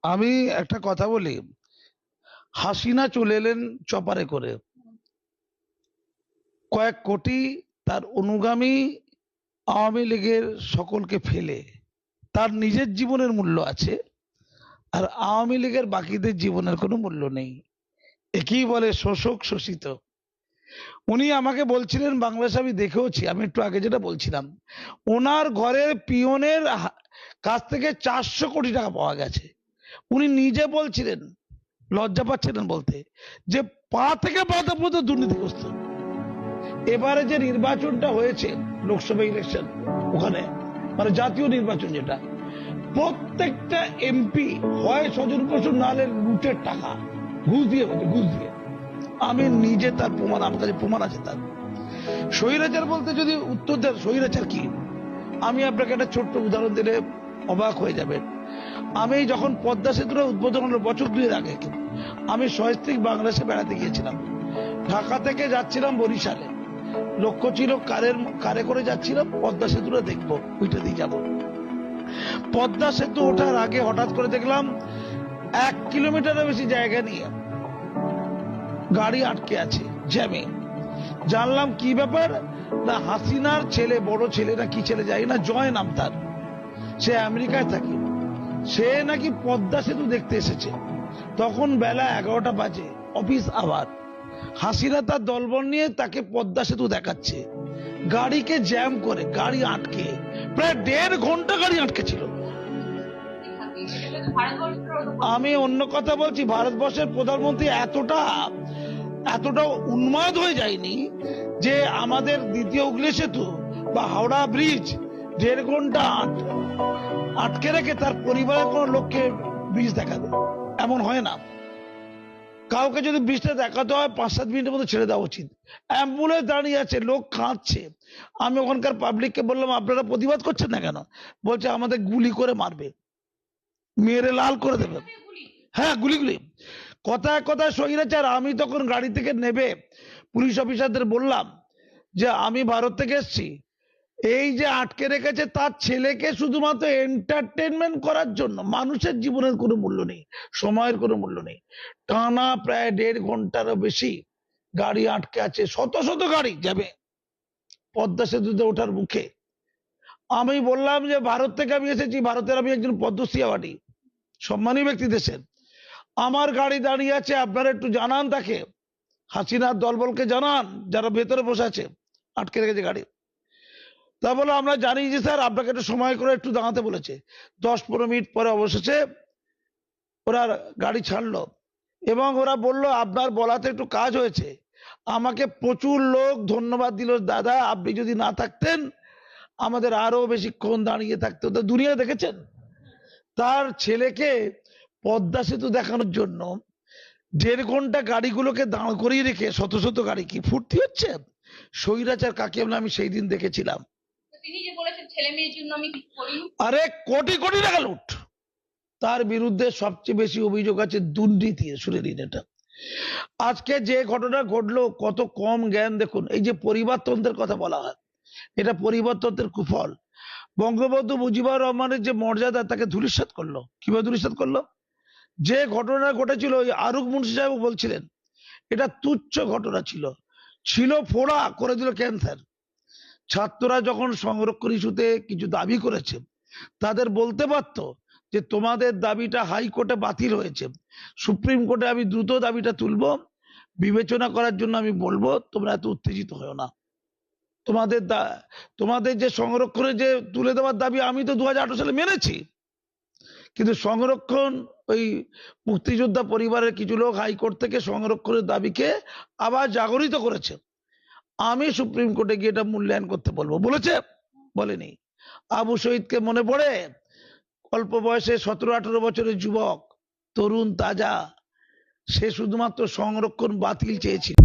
আমি একটা কথা বলি। হাসিনা চলে এলেন চপারে করে, কয়েক কোটি তার অনুগামী আওয়ামী লীগের সকলকে ফেলে। তার নিজের জীবনের মূল্য আছে, আর আওয়ামী লীগের বাকিদের জীবনের কোনো মূল্য নেই। একেই বলে শোষক শোষিত। উনি আমাকে বলছিলেন, বাংলাদেশ আমি দেখেওছি, আমি একটু আগে যেটা বলছিলাম, ওনার ঘরের পিয়নের কাছ থেকে 400 কোটি টাকা পাওয়া গেছে। উনি নিজে বলছিলেন, লজ্জা পাচ্ছিলেন বলতে, যে পা থেকে পাতা পর্যন্ত দুর্নীতিগ্রস্ত। এবারে যে নির্বাচনটা হয়েছে, লোকসভা ইলেকশন, ওখানে মানে জাতীয় নির্বাচন, যেটা প্রত্যেকটা এমপি হয় স্বজন পোষণ, নাহলে লুটের টাকা ঘুষ দিয়ে হচ্ছে, ঘুষ দিয়ে। আমি নিজে তার প্রমাণ, আমার কাছে প্রমাণ আছে তার। স্বৈরাচার বলতে যদি উত্তর দেন স্বৈরাচার কি, আমি আপনাকে একটা ছোট্ট উদাহরণ দিলে অবাক হয়ে যাবেন। আমি যখন পদ্মা সেতুর উদ্বোধন হলো বছর 2 আগে, আমি সস্ত্রীক বাংলাদেশে বেড়াতে গিয়েছিলাম। ঢাকা থেকে যাচ্ছিলাম বরিশালে, লক্ষ্য ছিল কারে করে যাচ্ছিলাম পদ্মা সেতুটা দেখবো, ওইটা দিয়ে যাবো। পদ্মা সেতু ওঠার আগে হঠাৎ করে দেখলাম 1 কিলোমিটারের বেশি জায়গা নিয়ে গাড়ি আটকে আছে জ্যামে। জানলাম কি ব্যাপার, না হাসিনার ছেলে, বড় ছেলে না কি ছেলে যাই না, জয় নাম তার, সে আমেরিকায় থাকে, সে নাকি পদ্মা সেতু দেখতে এসেছে। তখন বেলা 11টা বাজে, অফিস আবার। হাসিনা তার দলবল নিয়ে তাকে পদ্মা সেতু দেখাচ্ছে, গাড়িকে জ্যাম করে, গাড়ি আটকে প্রায় 1.5 ঘন্টা গাড়ি আটকে ছিল। আমি অন্য কথা বলছি, ভারতবর্ষের প্রধানমন্ত্রী এতটা উন্মাদ হয়ে যায়নি যে আমাদের দ্বিতীয় হুগলি সেতু বা হাওড়া ব্রিজ 1.5 ঘন্টা আটকে রেখে তার পরিবারের কোন লোককে ব্রিজ দেখাবে। এমন হয় না। কাউকে যদি ব্রিজটা দেখাতে হয় 5-7 মিনিটের মধ্যে ছেড়ে দেওয়া উচিত। অ্যাম্বুলেন্স দাঁড়িয়ে আছে, লোক কাঁদছে। আমি ওখানকার পাবলিককে বললাম, আপনারা প্রতিবাদ করছেন না কেন? বলছে আমাদের গুলি করে মারবে, মেরে লাল করে দেবে। হ্যাঁ, গুলি। কথায় কথায় স্বৈরাচার। আমি তখন গাড়ি থেকে নেবে পুলিশ অফিসারদের বললাম যে আমি ভারত থেকে এসেছি, এই যে আটকে রেখেছে তার ছেলেকে শুধুমাত্র এন্টারটেনমেন্ট করার জন্য। মানুষের জীবনের কোনো মূল্য নেই, সময়ের কোনো মূল্য নেই। টানা প্রায় 1.5 ঘন্টারও বেশি গাড়ি আটকে আছে, শত শত গাড়ি যাবে পদ্মা সেতুতে ওঠার মুখে। আমি বললাম যে ভারত থেকে আমি এসেছি, ভারতের আমি একজন পদ্মশ্রী অ্যাওয়ার্ডী সম্মানী ব্যক্তি দেশের, আমার গাড়ি দাঁড়িয়ে আছে, আপনারা একটু জানান তাকে, হাসিনার দলবলকে জানান যারা ভেতরে বসে আছে, আটকে রেখেছে গাড়ি। তা বলে আমরা জানি যে স্যার আপনাকে একটু সময় করে একটু দাঁড়াতে বলেছে। 10-15 মিনিট পরে অবশেষে ওরা গাড়ি ছাড়লো এবং ওরা বলল আপনার বলাতে একটু কাজ হয়েছে। আমাকে প্রচুর লোক ধন্যবাদ দিল, দাদা আপনি যদি না থাকতেন আমাদের আরো বেশিক্ষণ দাঁড়িয়ে থাকতে হতো। দুনিয়া দেখেছেন, তার ছেলেকে পদ্মা সেতু দেখানোর জন্য 1.5 ঘন্টা গাড়িগুলোকে দাঁড় করিয়ে রেখে শত শত গাড়ি কি ফুর্তি হচ্ছে? স্বৈরাচার কাকে বলে আমি সেই দিন দেখেছিলাম। তিনি যে বলেছেন ছেলে মেয়ের জন্য আমি কিছু করিনি। আরে কোটি কোটি টাকা লুট। তার বিরুদ্ধে সবচেয়ে বেশি অভিযোগ আছে দুর্নীতি। শুনে নিন এটা। আজকে যে ঘটনা ঘটলো, কত কম জ্ঞান দেখুন। এই যে পরিবারতন্ত্রের কথা বলা হয়, এটা পরিবারতন্ত্রের কুফল। বঙ্গবন্ধু মুজিবুর রহমানের যে মর্যাদা, তাকে ধূলিসাৎ করলো। কিভাবে ধূলিসাৎ করলো? যে ঘটনা ঘটেছিল, ওই আরুক মুন্সি সাহেব বলছিলেন এটা তুচ্ছ ঘটনা ছিল ফোড়া করে দিল ক্যান্সার। ছাত্ররা যখন সংরক্ষণ ইস্যুতে কিছু দাবি করেছে, তাদের বলতে পারত যে তোমাদের দাবিটা হাইকোর্টে বাতিল হয়েছে, সুপ্রিম কোর্টে আমি দ্রুত দাবিটা তুলবো, বিবেচনা করার জন্য আমি বলবো, তোমরা এত উত্তেজিত হও না। তোমাদের যে সংরক্ষণের যে তুলে দেওয়ার দাবি আমি তো 2018 সালে মেনেছি, কিন্তু সংরক্ষণ ওই মুক্তিযোদ্ধা পরিবারের কিছু লোক হাইকোর্ট থেকে সংরক্ষণের দাবিকে আবার জাগরিত করেছে। আমি সুপ্রিম কোর্টে গিয়ে এটা মূল্যায়ন করতে বলবো। বলেছে? বলেনি। আবু শহীদকে মনে পড়ে? অল্প বয়সে 17-18 বছরের যুবক, তরুণ তাজা, সে শুধুমাত্র সংরক্ষণ বাতিল চেয়েছিল।